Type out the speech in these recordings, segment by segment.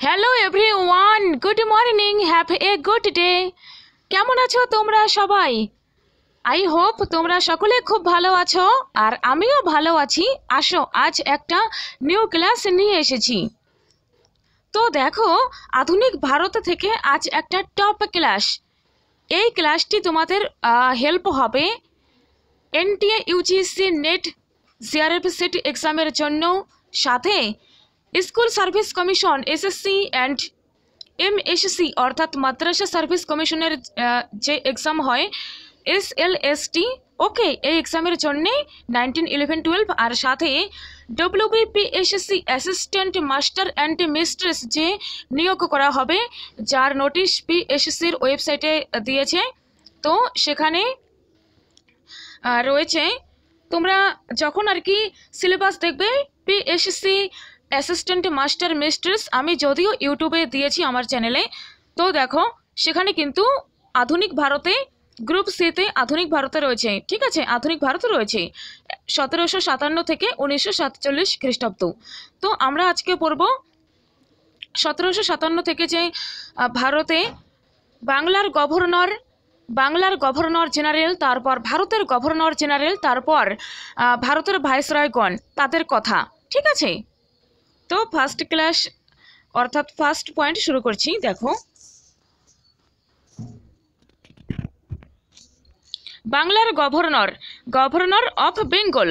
Hello everyone, good morning, have a good day. কেমন আছো তোমরা সবাই? আই হোপ তোমরা সকলে খুব ভালো আছো, আর আমিও ভালো আছি। আসো, আজ একটা নিউ ক্লাস নিয়ে এসেছি। তো দেখো, আধুনিক ভারত থেকে আজ একটা টপ ক্লাস। এই ক্লাসটি তোমাদের হেল্প হবে NTA UGC net CRF set এক্সামের জন্য, সাথে school service commission SSC and MSc অর্থাৎ মাদ্রাসা সার্ভিস কমিশনের যে এক্সাম হয় এসএলএসটি, ওকে, এই এক্সামের জন্যে 19, 11, 12 আর সাথে WBPSC assistant master and mistress যে নিয়োগ করা হবে, যার নোটিশ পিএসসির ওয়েবসাইটে দিয়েছে। তো সেখানে রয়েছে, তোমরা যখন আর কি সিলেবাস দেখবে পিএসসি অ্যাসিস্ট্যান্ট মাস্টার মিস্ট্রেস, আমি যদিও ইউটিউবে দিয়েছি আমার চ্যানেলে, তো দেখো সেখানে কিন্তু আধুনিক ভারতে গ্রুপ সিতে আধুনিক ভারতে রয়েছে, ঠিক আছে, আধুনিক ভারতে রয়েছে 1757 থেকে 1947 খ্রিস্টাব্দ। তো আমরা আজকে পড়ব 1757 থেকে, যে ভারতে বাংলার গভর্নর জেনারেল, তারপর ভারতের গভর্নর জেনারেল, তারপর ভারতের ভাইসরয়গণ, তাদের কথা, ঠিক আছে। তো ফার্স্ট ক্লাস অর্থাৎ ফার্স্ট পয়েন্ট শুরু করছি। দেখো, বাংলার governor of Bengal,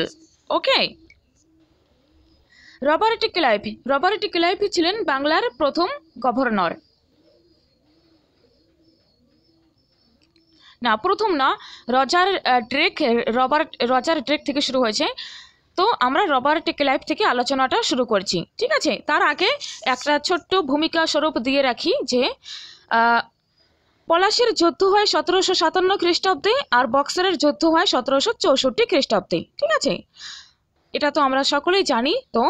okay, Robert Clive ছিলেন বাংলার প্রথম গভর্নর। না, প্রথম না, রজার ড্রেক থেকে শুরু হয়েছে। তো আমরা রবার্ট ক্লাইভ থেকে আলোচনাটা শুরু করছি, ঠিক আছে। তার আগে একটা ছোট্ট ভূমিকা স্বরূপ দিয়ে রাখি যে পলাশীর যুদ্ধ হয় 1757 খ্রিস্টাব্দে, আর বক্সারের যুদ্ধ হয় 1764 খ্রিস্টাব্দে, ঠিক আছে, এটা তো আমরা সকলেই জানি। তো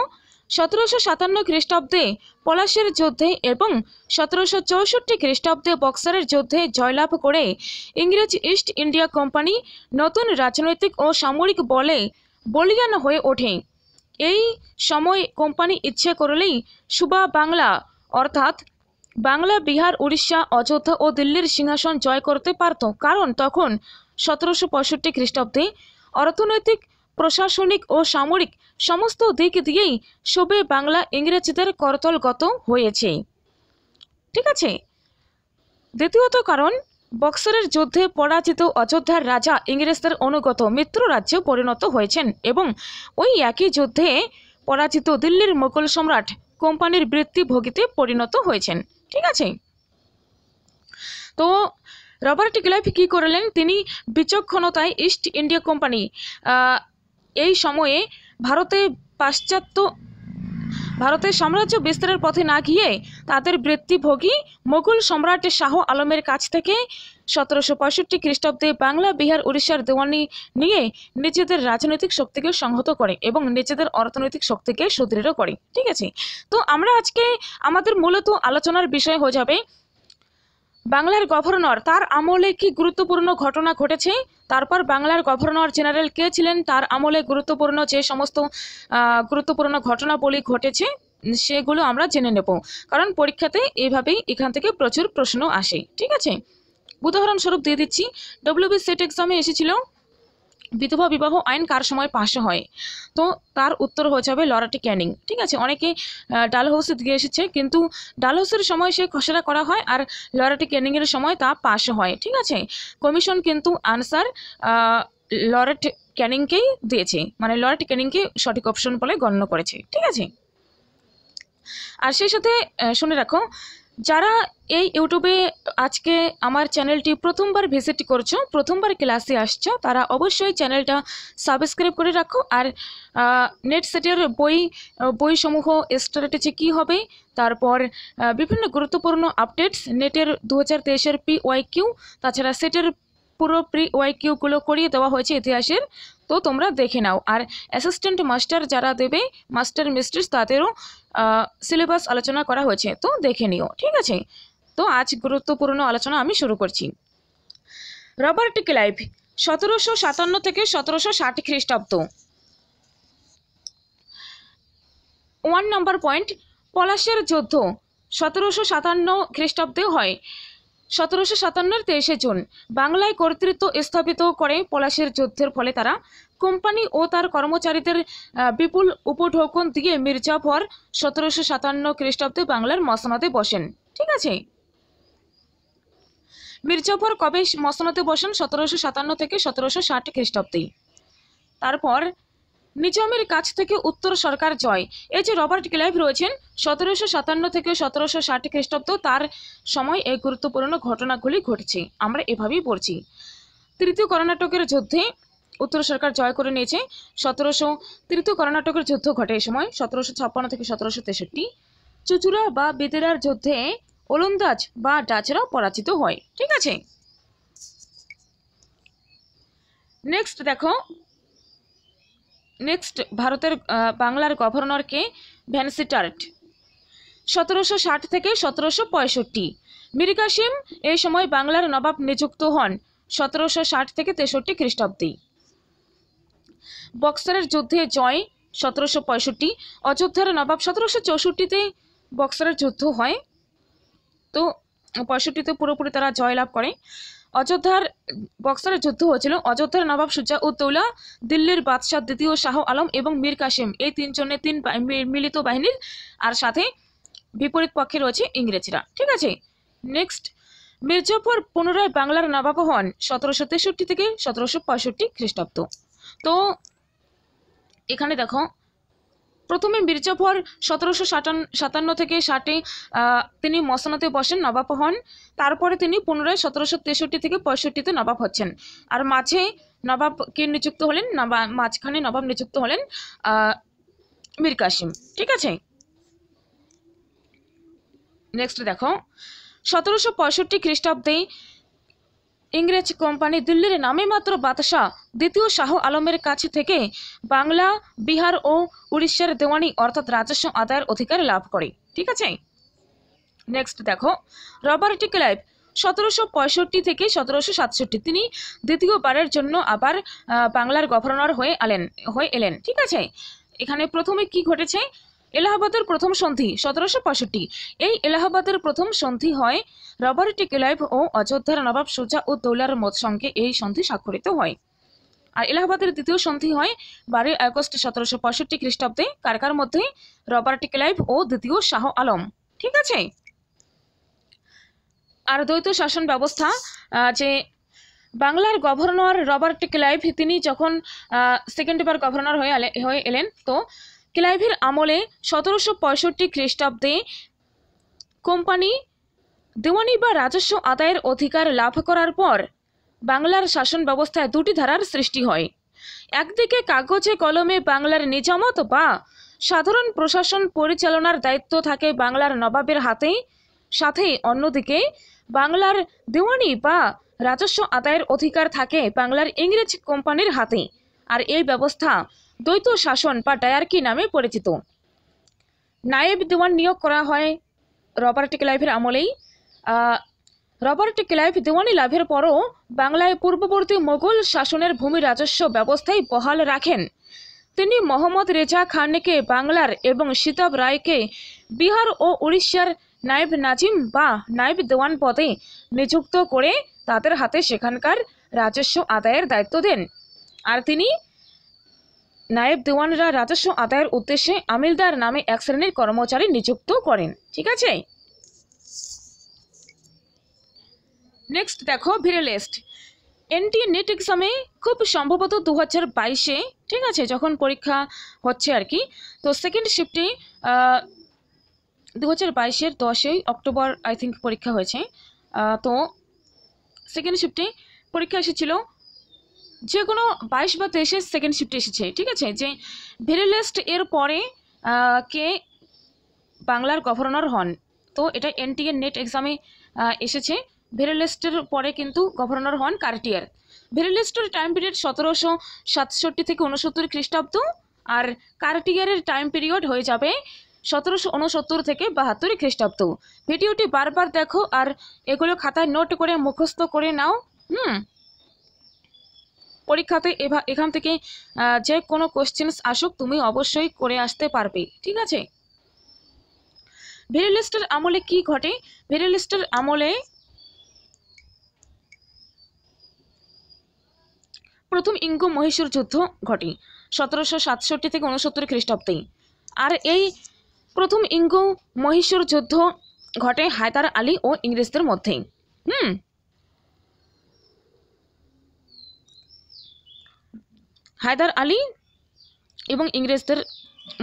1757 খ্রিস্টাব্দে পলাশীর যুদ্ধে এবং 1764 খ্রিস্টাব্দে বক্সারের যুদ্ধে জয়লাভ করে ইংরেজ ইস্ট ইন্ডিয়া কোম্পানি নতুন রাজনৈতিক ও সামরিক বলে বলীয়ান হয়ে ওঠে। এই সময় কোম্পানি ইচ্ছে করলেই সুবা বাংলা অর্থাৎ বাংলা, বিহার, উড়িষ্যা, অযোধ্যা ও দিল্লির সিংহাসন জয় করতে পারত, কারণ তখন 1765 খ্রিস্টাব্দে অর্থনৈতিক, প্রশাসনিক ও সামরিক সমস্ত দিক দিয়েই সুবে বাংলা ইংরেজদের করতলগত হয়েছে, ঠিক আছে। দ্বিতীয়ত কারণ, বক্সারের যুদ্ধে পরাজিত অযোধ্যার রাজা ইংরেজদের অনুগত মিত্র রাজ্যে পরিণত হয়েছেন এবং ওই একই যুদ্ধে পরাজিত দিল্লির মোগল সম্রাট কোম্পানির বৃত্তিভোগীতে পরিণত হয়েছেন, ঠিক আছে। তো রবার্ট ক্লাইভ কী করলেন, তিনি বিচক্ষণতায় ইস্ট ইন্ডিয়া কোম্পানি এই সময়ে ভারতের সাম্রাজ্য বিস্তারের পথে না গিয়ে তাদের বৃত্তিভোগী মোগল সম্রাট শাহ আলমের কাছ থেকে 1765 খ্রিস্টাব্দে বাংলা, বিহার, উড়িষ্যার দেওয়ানি নিয়ে নিজেদের রাজনৈতিক শক্তিকে সংহত করে এবং নিজেদের অর্থনৈতিক শক্তিকে সুদৃঢ় করে, ঠিক আছে। তো আমরা আজকে আমাদের মূলত আলোচনার বিষয় হয়ে যাবে বাংলার গভর্নর, তার আমলে কি গুরুত্বপূর্ণ ঘটনা ঘটেছে, তারপর বাংলার গভর্নর জেনারেল কে ছিলেন, তার আমলে গুরুত্বপূর্ণ যে সমস্ত গুরুত্বপূর্ণ ঘটনাবলী ঘটেছে সেগুলো আমরা জেনে নেব, কারণ পরীক্ষাতে এইভাবেই এখান থেকে প্রচুর প্রশ্ন আসে, ঠিক আছে। উদাহরণস্বরূপ দিয়ে দিচ্ছি, ডব্লিউবি সেট এক্সামে এসেছিল বিধবা বিবাহ আইন কার সময় পাশ হয়, তো তার উত্তর হয়ে যাবে লরেট ক্যানিং, ঠিক আছে। অনেকে ডালহৌসি দিয়ে এসেছে, কিন্তু ডালহৌসির সময় সে খসড়া করা হয় আর লরেট ক্যানিংয়ের সময় তা পাশ হয়, ঠিক আছে। কমিশন কিন্তু আনসার লরেট ক্যানিংকেই দিয়েছে, মানে লরেট ক্যানিংকে সঠিক অপশন বলে গণ্য করেছে, ঠিক আছে। আর সেই সাথে শুনে রাখো, যারা এই ইউটিউবে আজকে আমার চ্যানেলটি প্রথমবার ভিজিট করছো, প্রথমবার ক্লাসে আসছো, তারা অবশ্যই চ্যানেলটা সাবস্ক্রাইব করে রাখো। আর নেট সেটের বইসমূহ স্ট্র্যাটেজি কী হবে, তারপর বিভিন্ন গুরুত্বপূর্ণ আপডেটস, নেটের 2023-এর PYQ, তাছাড়া সেটের পুরো PYQগুলো করিয়ে দেওয়া হয়েছে ইতিহাসের, তো তোমরা দেখে নাও। আর অ্যাসিস্ট্যান্ট মাস্টার যারা দেবে, মাস্টার মিস্ট্রেস, তাদেরও সিলেবাস আলোচনা করা হয়েছে, তো দেখে নিও, ঠিক আছে। তো আজ গুরুত্বপূর্ণ আলোচনা আমি শুরু করছি। রবার্ট ক্লাইভ 1757 থেকে 1760 খ্রিস্টাব্দ। 1 নম্বর পয়েন্ট, পলাশের যুদ্ধ 1757 খ্রিস্টাব্দে হয়। 1757 23 জুন বাংলায় কর্তৃত্ব স্থাপিত করে পলাশীর যুদ্ধের ফলে তারা কোম্পানি ও তার কর্মচারীদের বিপুল উপঢৌকন দিয়ে মির্জাফর 1757 খ্রিস্টাব্দে বাংলার মসনদে বসেন। ঠিক আছে, মির্জাফর কবে মসনদে বসেন? 1757 থেকে 1760 খ্রিস্টাব্দে। তারপর নিজামের কাছ থেকে উত্তর সরকার জয়। এই যে রবার্ট ক্লাইভ রয়েছেন 1757 থেকে 1760 খ্রিস্টাব্দ, তার সময় এই গুরুত্বপূর্ণ ঘটনাগুলি ঘটছে, আমরা এভাবেই পড়ছি। তৃতীয় কর্ণাটকের যুদ্ধে উত্তর সরকার জয় করে নিয়েছে। তৃতীয় কর্ণাটকের যুদ্ধ ঘটে এই সময় 1756 থেকে 1763। চুচুড়া বা বেতেরার যুদ্ধে ওলন্দাজ বা ডাচরা পরাজিত হয়। ঠিক আছে, নেক্সট দেখো, নেক্সট ভারতের বাংলার গভর্নর কে? ভ্যানসিটার্ট। 1760 থেকে 1765। মীর কাসিম এই সময় বাংলার নবাব নিযুক্ত হন 1760 থেকে 63 খ্রিস্টাব্দে। বক্সারের যুদ্ধে জয় 1765। অযোধ্যার নবাব 1764-তে বক্সারের যুদ্ধ হয়, তো 65-তে পুরোপুরি তারা জয়লাভ করে। বক্সারের যুদ্ধ হয়েছিল। অযোধ্যার নবাব সুজা-উদ-দৌলা, দিল্লির বাদশাহ দ্বিতীয় শাহ আলম এবং মীর কাসিম এই তিনজনের মিলিত বাহিনীর, আর সাথে বিপরীত পক্ষে রয়েছে ইংরেজরা। ঠিক আছে, নেক্সট মির্জাফর পুনরায় বাংলার নবাব হন 1763 থেকে 1765 খ্রিস্টাব্দ। তো এখানে দেখো, প্রথমে মির্জাফর 1757 থেকে 60 তিনি মসনদে বসেন, নবাব হন। তারপরে তিনি পুনরায় 1763 থেকে 65-তে নবাব হচ্ছেন। আর মাঝে নবাব কে নিযুক্ত হলেন? মাঝখানে নবাব নিযুক্ত হলেন মীর কাসিম। ঠিক আছে, নেক্সট দেখো, 1765 খ্রিস্টাব্দে ইংরেজ কোম্পানি দিল্লির নামে মাত্র বাদশাহ দ্বিতীয় শাহ আলমের কাছে থেকে বাংলা, বিহার ও উড়িষ্যার দেওয়ানি অর্থাৎ রাজস্ব আদায়ের অধিকার লাভ করে। ঠিক আছে, নেক্সট দেখো, রবার্ট ক্লাইভ 1765 থেকে 1767 তিনি দ্বিতীয়বারের জন্য আবার বাংলার গভর্নর হয়ে এলেন। ঠিক আছে, এখানে প্রথমে কি ঘটেছে? এলাহাবাদের প্রথম সন্ধি 1765। এই এলাহাবাদের প্রথম সন্ধি হয় রবার্ট ক্লাইভ ও অযোধ্যার নবাব সুজা-উদ-দৌলার সঙ্গে এই সন্ধি স্বাক্ষরিত হয়। আর এলাহাবাদের দ্বিতীয় সন্ধি হয় 12 আগস্ট 1765 খ্রিস্টাব্দে। কার মধ্যে? রবার্ট ক্লাইভ ও দ্বিতীয় শাহ আলম। ঠিক আছে, আর দ্বৈত শাসন ব্যবস্থা, যে বাংলার গভর্নর রবার্ট ক্লাইভ তিনি যখন সেকেন্ডবার গভর্নর হয়ে এলেন, তো ক্লাইভের আমলে 1765 খ্রিস্টাব্দে কোম্পানি দেওয়ানি বা রাজস্ব আদায়ের অধিকার লাভ করার পর বাংলার শাসন ব্যবস্থায় দুটি ধারার সৃষ্টি হয়। একদিকে কাগজে কলমে বাংলার নিজামত বা সাধারণ প্রশাসন পরিচালনার দায়িত্ব থাকে বাংলার নবাবের হাতে, সাথে অন্যদিকে বাংলার দেওয়ানি বা রাজস্ব আদায়ের অধিকার থাকে বাংলার ইংরেজ কোম্পানির হাতে। আর এই ব্যবস্থা দ্বৈত শাসন বা ডায়ার্কি নামে পরিচিত। নায়েব দেওয়ান নিয়োগ করা হয় রবার্ট ক্লাইভের আমলেই। রবার্ট ক্লাইভ দেওয়ানি লাভের পরও বাংলায় পূর্ববর্তী মোগল শাসনের ভূমি রাজস্ব ব্যবস্থায় বহাল রাখেন। তিনি মোহাম্মদ রেজা খানকে বাংলার এবং সীতাব রায়কে বিহার ও উড়িষ্যার নায়েব নাজিম বা নায়েব দেওয়ান পদে নিযুক্ত করে তাদের হাতে সেখানকার রাজস্ব আদায়ের দায়িত্ব দেন। আর তিনি নায়েব দেওয়ানরা রাজস্ব আদায়ের উদ্দেশ্যে আমিলদার নামে এক শ্রেণীর কর্মচারী নিযুক্ত করেন। ঠিক আছে, নেক্সট দেখো, ভিরেলেস্ট। এনটিএ নেট এক্সামে খুব সম্ভবত 2022-এ, ঠিক আছে, যখন পরীক্ষা হচ্ছে আর কি, তো সেকেন্ড শিফটে 2022-এর 10 অক্টোবর আই থিঙ্ক পরীক্ষা হয়েছে। তো সেকেন্ড শিফটে পরীক্ষা এসেছিল, যে কোনো 22 বা 23-এর সেকেন্ড শিফটে এসেছে। ঠিক আছে, যে ভিরেলেস্ট এর পরে কে বাংলার গভর্নর হন, তো এটা এনটিএ নেট এক্সামে এসেছে। ভিরেলেস্টের পরে কিন্তু গভর্নর হন কার্টিয়ার। ভিরেলেস্টের টাইম পিরিয়ড 1767 থেকে 69 খ্রিস্টাব্দ, আর কার্টিয়ারের টাইম পিরিয়ড হয়ে যাবে 1769 থেকে 72 খ্রিস্টাব্দ। ভিডিওটি বারবার দেখো আর এগুলো খাতায় নোট করে মুখস্থ করে নাও। পরীক্ষাতে এখান থেকে যে কোনো কোশ্চেন্স আসুক তুমি অবশ্যই করে আসতে পারবে। ঠিক আছে, ভেরি লিস্টের আমলে কি ঘটে? ভেরি লিস্টের আমলে প্রথম ইঙ্গো মহীশূর যুদ্ধ ঘটে 1767 থেকে 69 খ্রিস্টাব্দে। আর এই প্রথম ইঙ্গো মহীশূর যুদ্ধ ঘটে হায়দার আলী ও ইংরেজদের মধ্যে। হায়দার আলী এবং ইংরেজদের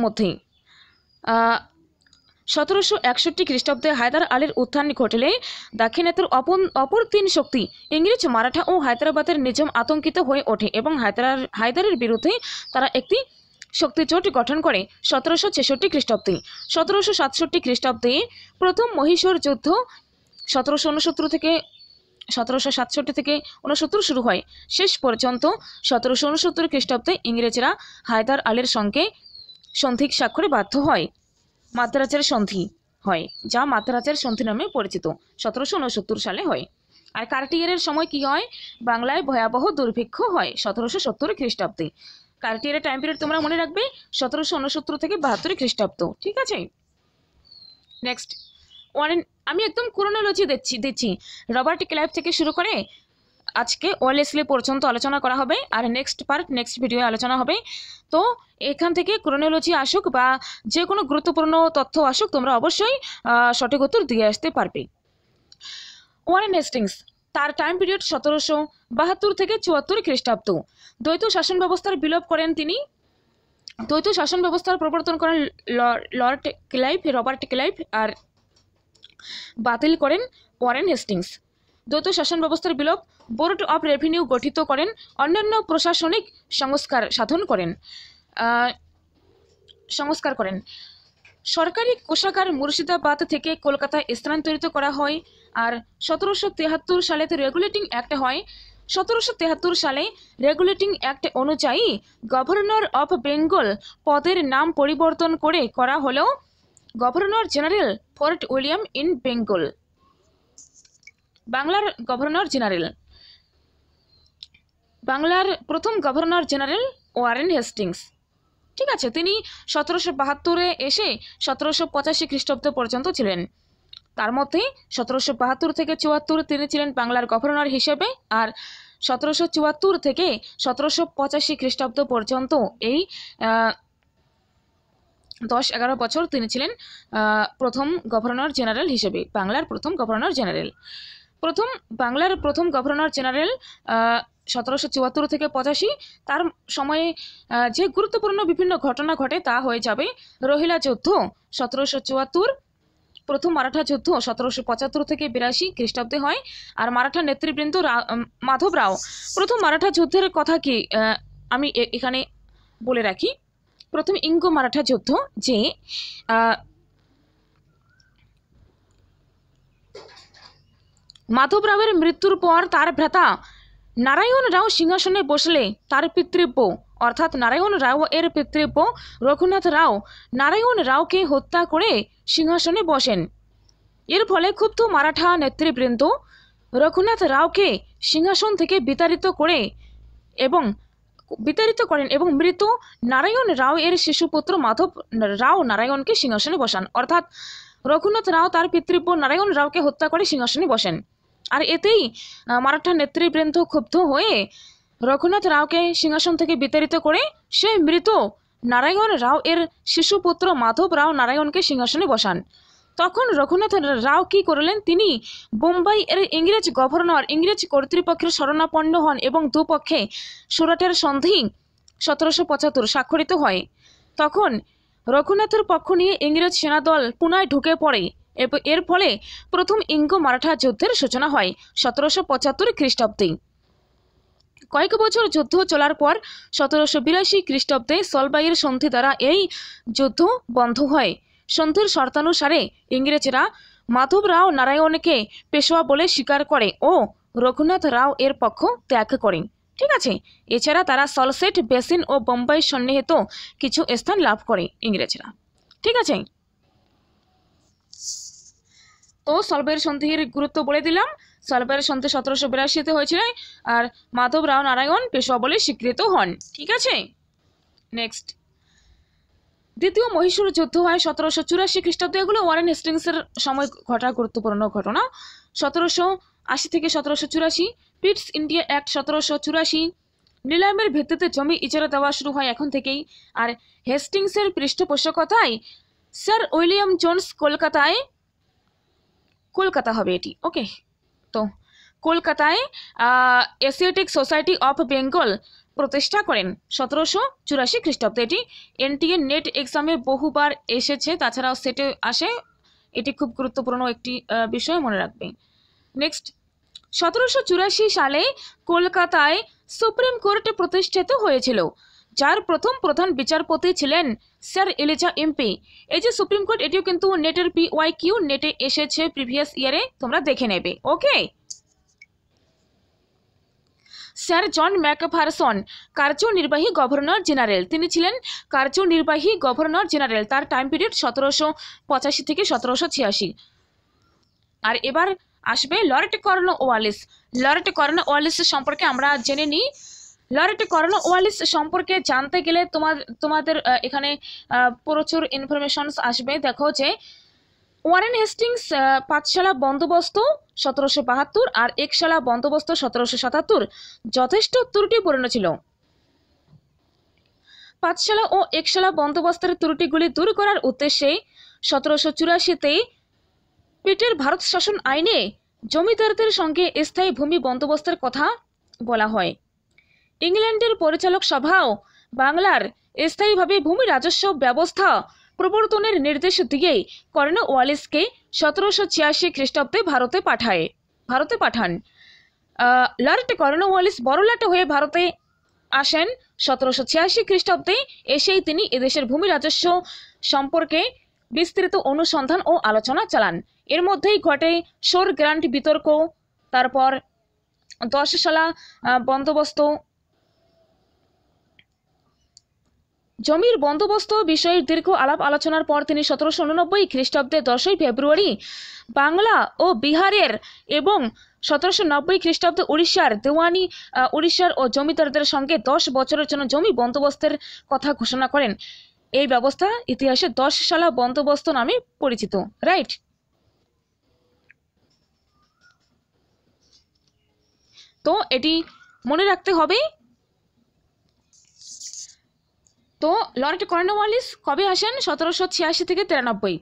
মধ্যে 1761 খ্রিস্টাব্দে হায়দার আলীর উত্থান ঘটলে দাক্ষিণাত্যের অপর তিন শক্তি ইংরেজ, মারাঠা ও হায়দ্রাবাদের নিজাম আতঙ্কিত হয়ে ওঠে এবং হায়দারের বিরুদ্ধে তারা একটি শক্তিজোট গঠন করে 1766 খ্রিস্টাব্দে। 1767 খ্রিস্টাব্দে প্রথম মহীশূর যুদ্ধ 1767 থেকে 69 শুরু হয়। শেষ পর্যন্ত 1769 খ্রিস্টাব্দে ইংরেজরা হায়দার আলীর সঙ্গে সন্ধি স্বাক্ষরে বাধ্য হয়। মাদ্রাজের সন্ধি হয়, যা মাদ্রাজের সন্ধি নামে পরিচিত, 1769 সালে হয়। আর কার্টিয়ারের সময় কি হয়? বাংলায় ভয়াবহ দুর্ভিক্ষ হয় 1770 খ্রিস্টাব্দে। কার্টিয়ারের টাইম পিরিয়ড তোমরা মনে রাখবে 1769 থেকে 72 খ্রিস্টাব্দ। ঠিক আছে, নেক্সট আমি একদম ক্রোনোলজি দিচ্ছি। রবার্ট ক্লাইভ থেকে শুরু করে আজকে ওয়েলেসলি পর্যন্ত আলোচনা করা হবে, আর নেক্সট ভিডিও আলোচনা হবে। তো এখান থেকে ক্রোনোলজি আসুক বা যে কোনো গুরুত্বপূর্ণ তথ্য আসুক, তোমরা অবশ্যই সঠিক উত্তর দিয়ে আসতে পারবে। ওয়ারেন হেস্টিংস, তার টাইম পিরিয়ড 1772 থেকে 74 খ্রিস্টাব্দ। দ্বৈত শাসন ব্যবস্থার বিলোপ করেন তিনি। দ্বৈত শাসন ব্যবস্থার প্রবর্তন করেন রবার্ট ক্লাইভ, আর বাতিল করেন ওয়ারেন হেস্টিংস। দ্বৈত শাসন ব্যবস্থার বিলোপ, বোর্ড অফ রেভিনিউ গঠিত করেন, অন্যান্য প্রশাসনিক সংস্কার করেন। সরকারি কোষাগার মুর্শিদাবাদ থেকে কলকাতায় স্থানান্তরিত করা হয়। আর 1773 সালে রেগুলেটিং অ্যাক্ট হয়। 1773 সালে রেগুলেটিং অ্যাক্ট অনুযায়ী গভর্নর অফ বেঙ্গল পদের নাম পরিবর্তন করে করা হলো governor general fort William in Bengal. বাংলার গভর্নর জেনারেল, বাংলার প্রথম গভর্নর জেনারেল ওয়ারেন হেস্টিংস। ঠিক আছে, তিনি 1772 এসে 1785 খ্রিস্টাব্দ পর্যন্ত ছিলেন। তার মধ্যে 1772 থেকে 74 তিনি ছিলেন বাংলার গভর্নর হিসেবে, আর 1774 থেকে 1785 খ্রিস্টাব্দ পর্যন্ত এই 10-11 বছর তিনি ছিলেন প্রথম গভর্নর জেনারেল হিসেবে, বাংলার প্রথম গভর্নর জেনারেল। বাংলার প্রথম গভর্নর জেনারেল 1774 থেকে 85। তার সময়ে যে গুরুত্বপূর্ণ বিভিন্ন ঘটনা ঘটে তা হয়ে যাবে রোহিলা যুদ্ধ 1774, প্রথম মারাঠা যুদ্ধ 1775 থেকে 82 খ্রিস্টাব্দে হয়। আর মারাঠা নেতৃবৃন্দ মাধব রাও। প্রথম মারাঠা যুদ্ধের কথা কি আমি এখানে বলে রাখি। প্রথম ইঙ্গো মারাঠা যুদ্ধ, যে মাধব রাওয়ের মৃত্যুর পর তার ভ্রাতা নারায়ণ রাও সিংহাসনে বসলে তার পিতৃব্য অর্থাৎ নারায়ণ রাও এর পিতৃব্য রঘুনাথ রাও নারায়ণ রাওকে হত্যা করে সিংহাসনে বসেন। এর ফলে ক্ষুব্ধ মারাঠা নেতৃবৃন্দ রঘুনাথ রাওকে সিংহাসন থেকে বিতাড়িত করেন এবং মৃত নারায়ণ রাও এর শিশুপুত্র মাধব রাও নারায়ণকে সিংহাসনে বসান। অর্থাৎ রঘুনাথ রাও তার পিতৃব্য নারায়ণ রাওকে হত্যা করে সিংহাসনে বসেন। আর এতেই মারাঠা নেতৃবৃন্দ ক্ষুব্ধ হয়ে রঘুনাথ রাওকে সিংহাসন থেকে বিতাড়িত করে সে মৃত নারায়ণ রাও এর শিশুপুত্র মাধব রাও নারায়ণকে সিংহাসনে বসান। তখন রঘুনাথ রাও কি করলেন? তিনি বোম্বাই এর ইংরেজ কর্তৃপক্ষের শরণাপন্ন হন এবং দুপক্ষে সুরাটের সন্ধি 1775 স্বাক্ষরিত হয়। তখন রঘুনাথের পক্ষ নিয়ে ইংরেজ সেনাদল পুনায় ঢুকে পড়ে। এর ফলে প্রথম ইঙ্গো মারাঠা যুদ্ধের সূচনা হয় 1775 খ্রিস্টাব্দে। কয়েক বছর যুদ্ধ চলার পর 1782 খ্রিস্টাব্দে সলবাইয়ের সন্ধি দ্বারা এই যুদ্ধ বন্ধ হয়। সন্ধির শর্তানুসারে ইংরেজরা মাধব রাও নারায়ণকে পেশোয়া বলে স্বীকার করে ও রঘুনাথ রাও এর পক্ষ ত্যাগ করে। ঠিক আছে, এছাড়া তারা সলসেট বেসিন ও বোম্বাই সন্নিহিত কিছু স্থান লাভ করে ইংরেজরা। ঠিক আছে, তো সলবাইয়ের সন্ধির গুরুত্ব বলে দিলাম। সলবাইয়ের সন্ধি 1782-তে হয়েছিল, আর মাধব রাও নারায়ণ পেশোয়া বলে স্বীকৃত হন। ঠিক আছে, নেক্সট দ্বিতীয় মহীশূর যুদ্ধ হয় 1784 খ্রিস্টাব্দে। এগুলো ওয়ারেন হেস্টিংসের সময় ঘটা গুরুত্বপূর্ণ ঘটনা। 1780 থেকে 1784। পিটস ইন্ডিয়া অ্যাক্ট 1784। নিলামের ভিত্তিতে জমি ইজারা দেওয়া শুরু হয় এখন থেকেই। আর হেস্টিংসের পৃষ্ঠপোষকতায় স্যার উইলিয়াম জোন্স কলকাতা হবে এটি, ওকে। তো কলকাতায় এশিয়াটিক সোসাইটি অফ বেঙ্গল প্রতিষ্ঠা করেন 1784 খ্রিস্টাব্দে। এটি এনটিএ নেট এক্সামে বহুবার এসেছে, তাছাড়াও সেটে আসে। এটি খুব গুরুত্বপূর্ণ একটি বিষয়, মনে রাখবে। নেক্সট, 1784 সালে কলকাতায় সুপ্রিম কোর্ট প্রতিষ্ঠিত হয়েছিল, যার প্রথম প্রধান বিচারপতি ছিলেন স্যার এলিজা এমপি। এই যে সুপ্রিম কোর্ট, এটিও কিন্তু নেটের PYQ নেটে এসেছে প্রিভিয়াস ইয়ারে, তোমরা দেখে নেবে, ওকে। স্যার জন ম্যাকফারসন কার্যনির্বাহী গভর্নর জেনারেল, তিনি ছিলেন কার্যনির্বাহী গভর্নর জেনারেল। তার টাইম পিরিয়ড 1785 থেকে 1786। আর এবার আসবে লর্ড কর্নওয়ালিস। লর্ড কর্নওয়ালিস সম্পর্কে আমরা জেনে নিই। লর্ড কর্নওয়ালিস সম্পর্কে জানতে গেলে তোমাদের এখানে প্রচুর ইনফরমেশন আসবে। দেখো যে ওয়ারেন হেস্টিংস পাঠশালা বন্দোবস্ত 1772 আর একশালা বন্দোবস্ত 1777 যথেষ্ট ত্রুটিপূর্ণ ছিল। পাঠশালা ও একশালা বন্দোবস্তের ত্রুটিগুলি দূর করার উদ্দেশ্যে 1784-তে পিটের ভারত শাসন আইনে জমিদারদের সঙ্গে স্থায়ী ভূমি বন্দোবস্তের কথা বলা হয়। ইংল্যান্ডের পরিচালক সভাও বাংলার স্থায়ীভাবে ভূমি রাজস্ব ব্যবস্থা প্রবর্তনের নির্দেশ দিয়ে কর্নওয়ালিসকে 1786 খ্রিস্টাব্দে ভারতে পাঠান। লর্ড কর্নওয়ালিস বড়লাট হয়ে ভারতে আসেন 1786 খ্রিস্টাব্দে। এসেই তিনি এদেশের ভূমি রাজস্ব সম্পর্কে বিস্তৃত অনুসন্ধান ও আলোচনা চালান। এর মধ্যেই ঘটে শোর গ্রান্ট বিতর্ক, তারপর 10 শালা বন্দোবস্ত। জমির বন্দোবস্ত বিষয়ে দীর্ঘ আলাপ আলোচনার পর তিনি 1789 খ্রিস্টাব্দে 10ই ফেব্রুয়ারি বাংলা ও বিহারের এবং 1790 খ্রিস্টাব্দে উড়িষ্যার ও জমিদারদের সঙ্গে 10 বছরের জন্য জমি বন্দোবস্তের কথা ঘোষণা করেন। এই ব্যবস্থা ইতিহাসে 10 শালা বন্দোবস্ত নামে পরিচিত, রাইট। তো এটি মনে রাখতে হবে। তো লর্ড কর্নওয়ালিস কবে আসেন? 1786 থেকে 93।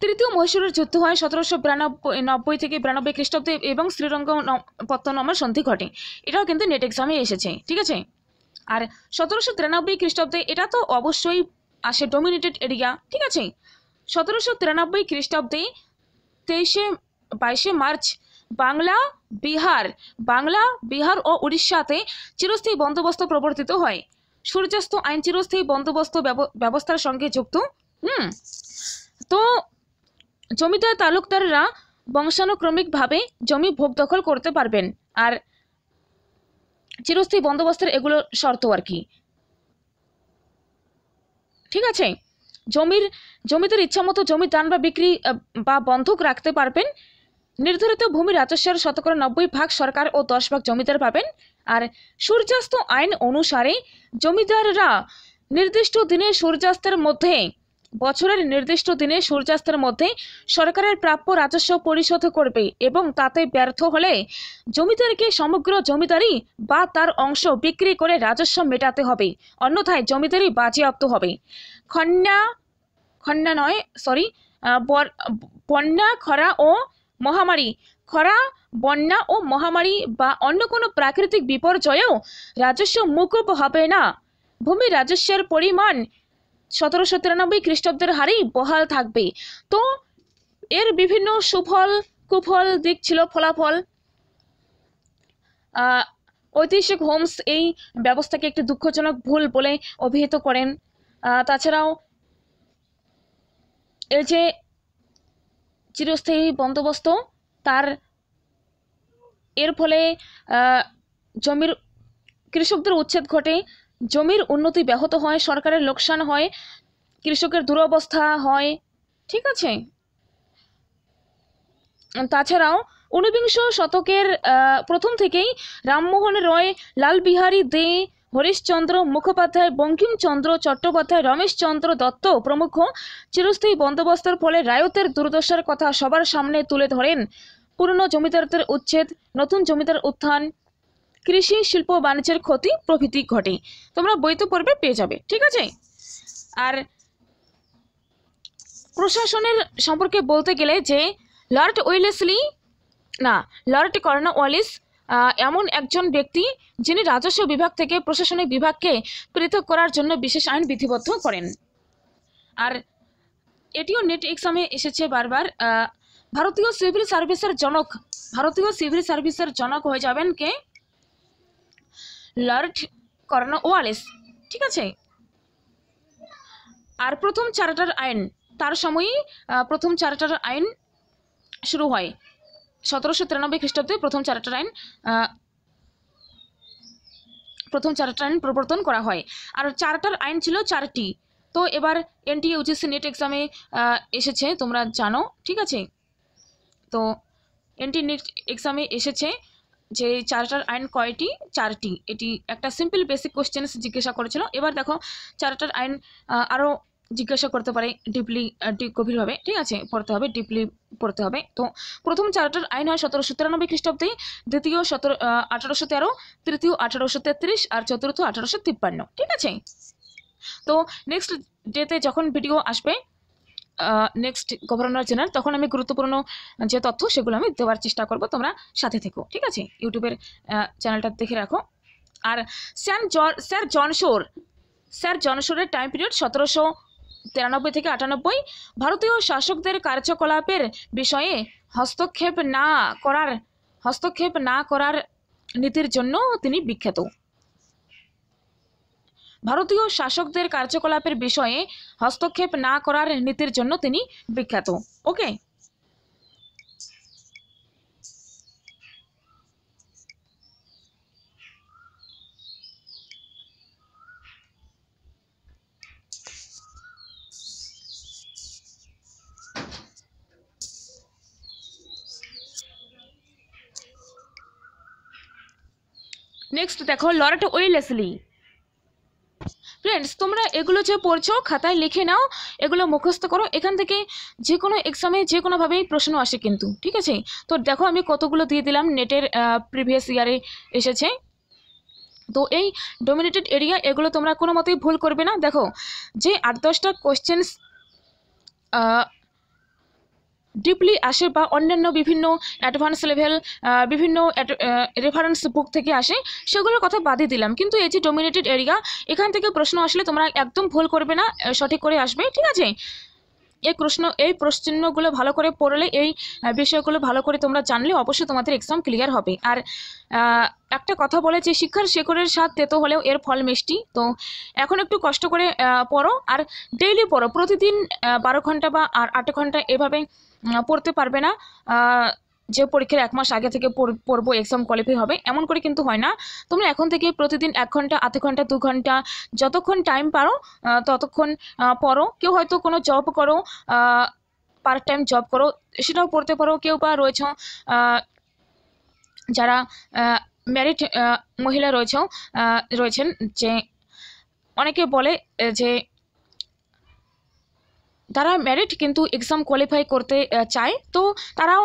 তৃতীয় মহীশূরের যুদ্ধ হয় 1792 থেকে 92 খ্রিস্টাব্দে এবং শ্রীরঙ্গপত্তনমের সন্ধি ঘটে। এটাও কিন্তু নেট এক্সামে এসেছে, ঠিক আছে। আর 1793 খ্রিস্টাব্দে, এটা তো অবশ্যই আসে ডোমিনেটেড এরিয়া, ঠিক আছে। 1793 খ্রিস্টাব্দে 22 মার্চ বাংলা, বিহার ও উড়িষ্যাতে চিরস্থায়ী বন্দোবস্ত প্রবর্তিত হয়। সূর্যাস্ত আইন চিরস্থায়ী বন্দোবস্ত ব্যবস্থার সঙ্গে যুক্ত। তো জমিদার তালুকদাররা বংশানুক্রমিকভাবে জমি ভোগ দখল করতে পারবেন। আর চিরস্থায়ী বন্দোবস্তের এগুলো শর্ত আর কি, ঠিক আছে। জমিদার ইচ্ছা মতো জমি দান বা বিক্রি বা বন্ধক রাখতে পারবেন। নির্ধারিত ভূমি রাজস্বের 90% সরকার ও 10% জমিদার পাবেন। আর সূর্যাস্ত আইন অনুসারে জমিদাররা বছরের নির্দিষ্ট দিনে সূর্যাস্তের মধ্যে সরকারের প্রাপ্য রাজস্ব পরিশোধ করবে এবং তাতে ব্যর্থ হলে জমিদারকে সমগ্র জমিদারি বা তার অংশ বিক্রি করে রাজস্ব মেটাতে হবে, অন্যথায় জমিদারি বাজেয়াপ্ত হবে। বন্যা, বন্যা ও মহামারী বা অন্য কোনো প্রাকৃতিক বিপর্যয়েও রাজস্ব মুকুব হবে না। ভূমি রাজস্বের পরিমাণ 1793 খ্রিস্টাব্দের হারেই বহাল থাকবে। তো এর বিভিন্ন সুফল কুফল দিক ছিল, ফলাফল। ঐতিহাসিক হোমস এই ব্যবস্থাকে একটি দুঃখজনক ভুল বলে অভিহিত করেন। তাছাড়াও এই যে চিরস্থায়ী বন্দোবস্ত, এর ফলে কৃষকদের উচ্ছেদ ঘটে, জমির উন্নতি ব্যাহত হয়, সরকারের লোকসান হয়, কৃষকের দুরবস্থা হয়, ঠিক আছে। তাছাড়াও 19 শতকের প্রথম থেকেই রামমোহন রয়, লাল বিহারী দে, হরিশচন্দ্র মুখোপাধ্যায়, বঙ্কিমচন্দ্র চট্টোপাধ্যায়, রমেশচন্দ্র দত্ত প্রমুখ চিরস্থায়ী বন্দোবস্তের ফলে রায়তের দুর্দশার কথা সবার সামনে তুলে ধরেন। পুরনো জমিদারদের উচ্ছেদ, নতুন জমিদার উত্থান, কৃষি শিল্প বাণিজ্যের ক্ষতি প্রভৃতি ঘটে। তোমরা বইতে পড়বে, পেয়ে যাবে, ঠিক আছে। আর প্রশাসনের সম্পর্কে বলতে গেলে যে লর্ড কর্নওয়ালিস এমন একজন ব্যক্তি যিনি রাজস্ব বিভাগ থেকে প্রশাসনিক বিভাগকে পৃথক করার জন্য বিশেষ আইন বিধিবদ্ধ করেন। আর এটিও নেট এক্সামে এসেছে বারবার। ভারতীয় সিভিল সার্ভিসের জনক হয়ে যাবেন কে? লর্ড কর্নওয়ালিস, ঠিক আছে। আর প্রথম চার্টার আইন, তার সময়ই প্রথম চার্টার আইন শুরু হয়। 1793 খ্রিস্টাব্দে প্রথম চার্টার আইন প্রবর্তন করা হয়। আর চার্টার আইন ছিল 4টি। তো এবার এনটিএ ইউজিসি নেট এক্সামে এসেছে, তোমরা জানো, ঠিক আছে। তো এনটি নেট এক্সামে এসেছে যে চার্টার আইন কয়টি? 4টি। এটি একটা সিম্পল বেসিক কোশ্চেন জিজ্ঞাসা করেছিল। এবার দেখো চার্টার আইন আরও জিজ্ঞাসা করতে পারে ডিপলি, গভীরভাবে, ঠিক আছে, পড়তে হবে, ডিপলি পড়তে হবে। তো প্রথম চার্টার আইন হয় 1793 খ্রিস্টাব্দে, দ্বিতীয় 1813, তৃতীয় 1833 আর চতুর্থ 1853, ঠিক আছে। তো নেক্সট ডেতে যখন ভিডিও আসবে নেক্সট গভর্নর জেনারেল, তখন আমি গুরুত্বপূর্ণ যে তথ্য সেগুলো আমি দেওয়ার চেষ্টা করব, তোমরা সাথে থেকো, ঠিক আছে। ইউটিউবের চ্যানেলটা দেখে রাখো। আর স্যার জন শোরের টাইম পিরিয়ড 1793 থেকে 98। ভারতীয় শাসকদের কার্যকলাপের বিষয়ে হস্তক্ষেপ না করার নীতির জন্য তিনি বিখ্যাত। ভারতীয় শাসকদের কার্যকলাপের বিষয়ে হস্তক্ষেপ না করার নীতির জন্য তিনি বিখ্যাত। ওকে, নেক্সট দেখো লর্ড ওয়েলেসলি। ফ্রেন্ডস, তোমরা এগুলো যে পড়ছো খাতায় লিখে নাও, এগুলো মুখস্থ করো। এখান থেকে যে কোনো এক্সামে যে কোনোভাবেই প্রশ্ন আসে কিন্তু, ঠিক আছে। তো দেখো আমি কতগুলো দিয়ে দিলাম, নেটের প্রিভিয়াস ইয়ারে এসেছে। তো এই ডোমিনেটেড এরিয়া, এগুলো তোমরা কোনো মতেই ভুল করবে না। দেখো যে 8-10টা কোশ্চেন্স ডিপলি আসে বা অন্যান্য বিভিন্ন অ্যাডভান্স লেভেল বিভিন্ন রেফারেন্স বুক থেকে আসে, সেগুলোর কথা বাদই দিলাম। কিন্তু এই যে ডোমিনেটেড এরিয়া, এখান থেকে প্রশ্ন আসলে তোমরা একদম ভুল করবে না, সঠিক করে আসবে, ঠিক আছে। এই প্রশ্নগুলো ভালো করে পড়লে, এই বিষয়গুলো ভালো করে তোমরা জানলে অবশ্যই তোমাদের এক্সাম ক্লিয়ার হবে। আর একটা কথা বলে যে শিক্ষার শেকড়ের স্বাদ তেতো হলেও এর ফল মিষ্টি। তো এখন একটু কষ্ট করে পড়ো, আর ডেইলি পড়ো। প্রতিদিন 12 ঘন্টা বা 8 ঘন্টা এভাবে পড়তে পারবে না যে পরীক্ষার 1 মাস আগে থেকে পড়বো এক্সাম কোয়ালিফাই হবে, এমন করে কিন্তু হয় না। তোমরা এখন থেকে প্রতিদিন 1 ঘন্টা, আধ ঘন্টা, 2 ঘন্টা, যতক্ষণ টাইম পারো ততক্ষণ পড়ো। কেউ হয়তো কোনো জব করো, পার্ট টাইম জব করো, সেটাও পড়তে পারো। কেউ বা যারা ম্যারিড মহিলা রয়েছেন, যে অনেকে বলে যে তারা ম্যারিড কিন্তু এক্সাম কোয়ালিফাই করতে চায়, তো তারাও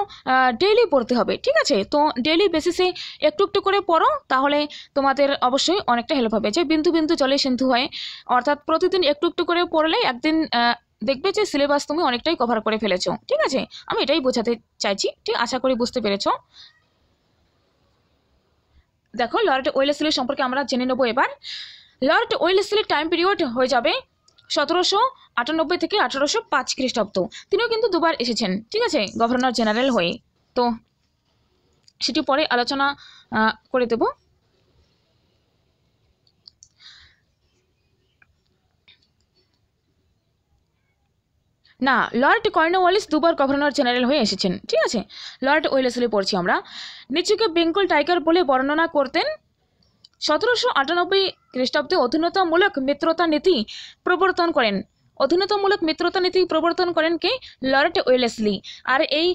ডেইলি পড়তে হবে, ঠিক আছে। তো ডেইলি বেসিসে একটু একটু করে পড়ো, তাহলে তোমাদের অবশ্যই অনেকটা হেল্প হবে। যে বিন্দু বিন্দু জলে সিন্ধু হয়, অর্থাৎ প্রতিদিন একটু একটু করে পড়লে একদিন দেখবে যে সিলেবাস তুমি অনেকটাই কভার করে ফেলেছো, ঠিক আছে। আমি এটাই বোঝাতে চাইছি, ঠিক, আশা করি বুঝতে পেরেছো। দেখো লর্ড ওয়েলেসলি সম্পর্কে আমরা জেনে নেবো এবার। লর্ড ওয়েলেসলির টাইম পিরিয়ড হয়ে যাবে 1798 থেকে 1805 খ্রিস্টাব্দ। তিনিও কিন্তু 2বার এসেছেন, ঠিক আছে, গভর্নর জেনারেল হয়ে। তো সেটি পরে আলোচনা করে দেব। না, লর্ড কর্নওয়ালিস 2বার গভর্নর জেনারেল হয়ে এসেছেন, ঠিক আছে। লর্ড ওয়েলেসলি পড়ছি আমরা। নিচুকে বেঙ্গল টাইগার বলে বর্ণনা করতেন। 1798 খ্রিস্টাব্দে অধীনতামূলক মিত্রতা নীতি প্রবর্তন করেন কে? Lord Wellesley. আর এই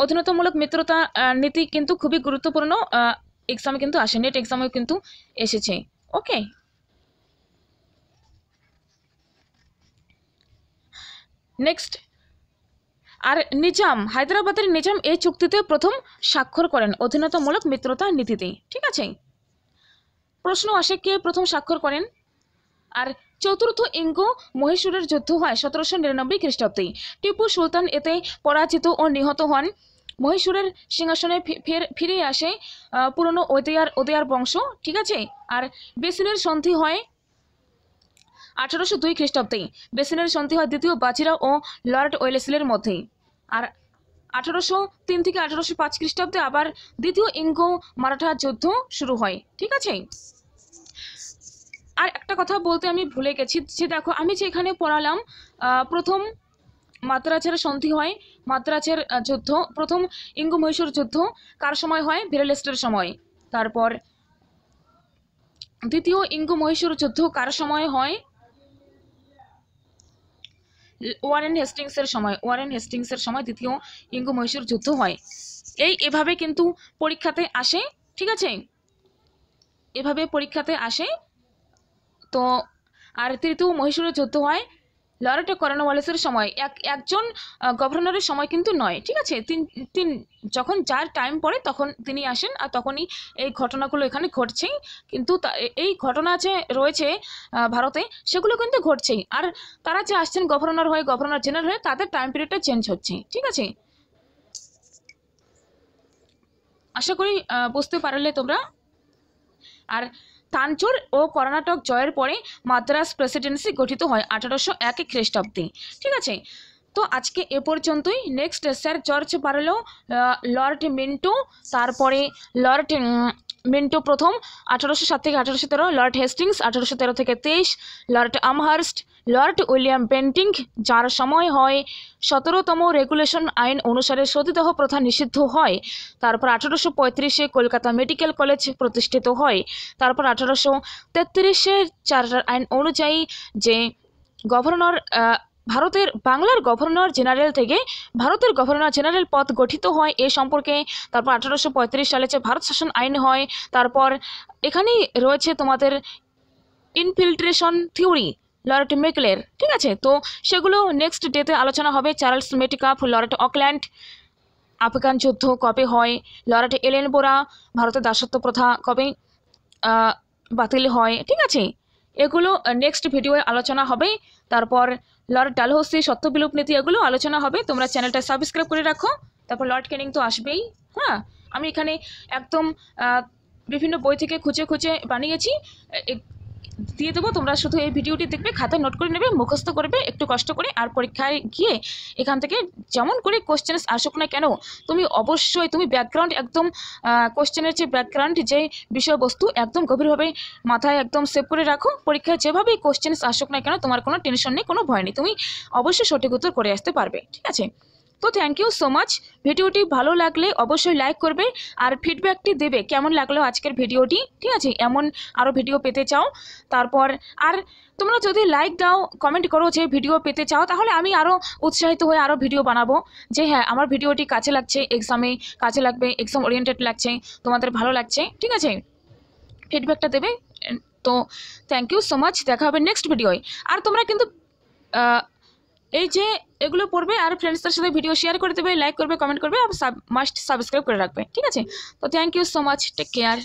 অধীনতামূলক মিত্রতা নীতি কিন্তু খুবই গুরুত্বপূর্ণ এক্সামে কিন্তু আসে, নেট এক্সামেও কিন্তু এসেছে। ওকে, নেক্সট, আর নিজাম, হায়দ্রাবাদের নিজাম এই চুক্তিতে প্রথম স্বাক্ষর করেন অধীনতামূলক মিত্রতা নীতিতে। ঠিক আছে, প্রশ্ন আসে কে প্রথম স্বাক্ষর করেন। আর চতুর্থ ইঙ্গো মহীশূরের যুদ্ধ হয় 1799 খ্রিস্টাব্দে। টিপু সুলতান এতে পরাজিত ও নিহত হন। মহীশূরের সিংহাসনে ফিরে আসে পুরনো ওদেয়ার বংশ। ঠিক আছে, আর বেসিনের সন্ধি হয় 1802 খ্রিস্টাব্দে। বেসিনের সন্ধি হয় দ্বিতীয় বাজিরাও ও লর্ড ওয়েলেসলির মধ্যে। আর 1803 থেকে 1805 খ্রিস্টাব্দে আবার দ্বিতীয় ইঙ্গো মারাঠা যুদ্ধ শুরু হয়। ঠিক আছে, আর একটা কথা বলতে আমি ভুলে গেছি, যে দেখো আমি যে এখানে পড়ালাম প্রথম মাদ্রাজের সন্ধি হয়, মাদ্রাজের যুদ্ধ, প্রথম ইঙ্গো মহীশূর যুদ্ধ কার সময় হয়, ভিরেলেস্টের সময়। তারপর দ্বিতীয় ইঙ্গো মহীশূর যুদ্ধ কার সময় হয়, ওয়ারেন হেস্টিংসের সময়। ওয়ারেন হেস্টিংসের সময় দ্বিতীয় ইঙ্গো মহীশূর যুদ্ধ হয়। এভাবে কিন্তু পরীক্ষাতে আসে। ঠিক আছে, এভাবে পরীক্ষাতে আসে। তো আর তৃতীয় মহীশূরের যুদ্ধ হয় লর্ড কর্নওয়ালিসের সময়, একজন গভর্নরের সময় কিন্তু নয়। ঠিক আছে, তিন যখন যার টাইম পড়ে তখন তিনি আসেন, আর তখনই এই ঘটনাগুলো এখানে ঘটছেই। কিন্তু এই ঘটনা যে রয়েছে ভারতে, সেগুলো কিন্তু ঘটছেই। আর তারা যে আসছেন গভর্নর হয়ে, গভর্নর জেনারেল হয়ে, তাদের টাইম পিরিয়ডটা চেঞ্জ হচ্ছে। ঠিক আছে, আশা করি বুঝতে পারলে তোমরা। আর তাঞ্চোর ও কর্ণাটক জয়ের পরে মাদ্রাস প্রেসিডেন্সি গঠিত হয় 1801 খ্রিস্টাব্দে। ঠিক আছে, তো আজকে এ পর্যন্তই। Next sir George Barlow, Lord Minto, তারপরে লর্ড মিন্টো প্রথম 1807 থেকে 1813, লর্ড হেস্টিংস 1813 থেকে 23, Lord Amherst, Lord William Bentinck, যার সময় হয় 17তম রেগুলেশন আইন অনুসারে সতীদাহ প্রথা নিষিদ্ধ হয়। তারপর 1835-এ কলকাতা মেডিকেল কলেজ প্রতিষ্ঠিত হয়। তারপর 1833-এ চার্টার আইন অনুযায়ী যে গভর্নর বাংলার গভর্নর জেনারেল থেকে ভারতের গভর্নর জেনারেল পদ গঠিত হয় এ সম্পর্কে। তারপর 1835 সালে যে ভারত শাসন আইন হয়। তারপর এখানেই রয়েছে তোমাদের ইনফিল্ট্রেশন থিওরি লর্ড মেকলের। ঠিক আছে, তো সেগুলো নেক্সট ডেতে আলোচনা হবে। Charles Metcalfe, Lord Auckland, Afghan যুদ্ধ কবে হয়, লর্ড এলেনবোরা, ভারতের দাসত্ব প্রথা কবে বাতিল হয়। ঠিক আছে, এগুলো নেক্সট ভিডিওয়ে আলোচনা হবে। তারপর লর্ড ডালহৌসি, সত্য বিলোপ নীতি, এগুলো আলোচনা হবে। তোমরা চ্যানেলটা সাবস্ক্রাইব করে রাখো। তারপর লর্ড ক্যানিং তো আসবেই। হ্যাঁ, আমি এখানে একদম বিভিন্ন বই থেকে খুঁজে খুঁজে বানিয়েছি, দিয়ে দেবো। তোমরা শুধু এই ভিডিওটি দেখবে, খাতায় নোট করে নেবে, মুখস্থ করবে একটু কষ্ট করে, আর পরীক্ষায় গিয়ে এখান থেকে যেমন করে কোশ্চেন আসুক না কেন, তুমি অবশ্যই তুমি ব্যাকগ্রাউন্ড একদম কোশ্চেনের যে ব্যাকগ্রাউন্ড, যে বিষয়বস্তু একদম গভীরভাবে মাথায় একদম সেভ করে রাখো। পরীক্ষায় যেভাবেই কোশ্চেন আসুক না কেন, তোমার কোনো টেনশন নেই, কোনো ভয় নেই, তুমি অবশ্যই সঠিক উত্তর করে আসতে পারবে। ঠিক আছে, তো থ্যাংক ইউ সো মাচ। ভিডিওটি ভালো লাগলে অবশ্যই লাইক করবে, আর ফিডব্যাকটি দেবে কেমন লাগলো আজকের ভিডিওটি। ঠিক আছে, এমন আরও ভিডিও পেতে চাও। তারপর আর তোমরা যদি লাইক দাও, কমেন্ট করো যে ভিডিও পেতে চাও, তাহলে আমি আরও উৎসাহিত হয়ে আরও ভিডিও বানাবো, যে হ্যাঁ আমার ভিডিওটি কাজে লাগছে, এক্সামে কাজে লাগবে, এক্সাম ওরিয়েন্টেড লাগছে, তোমাদের ভালো লাগছে। ঠিক আছে, ফিডব্যাকটা দেবে। তো থ্যাংক ইউ সো মাচ, দেখা হবে নেক্সট ভিডিওয়। আর তোমরা কিন্তু এই যে এগুলো পড়বে, আর ফ্রেন্ডসদের সাথে ভিডিও শেয়ার করে দেবে, লাইক করবে, কমেন্ট করবে, আর মাস্ট সাবস্ক্রাইব করে রাখবে। ঠিক আছে, তো thank you so much, take care.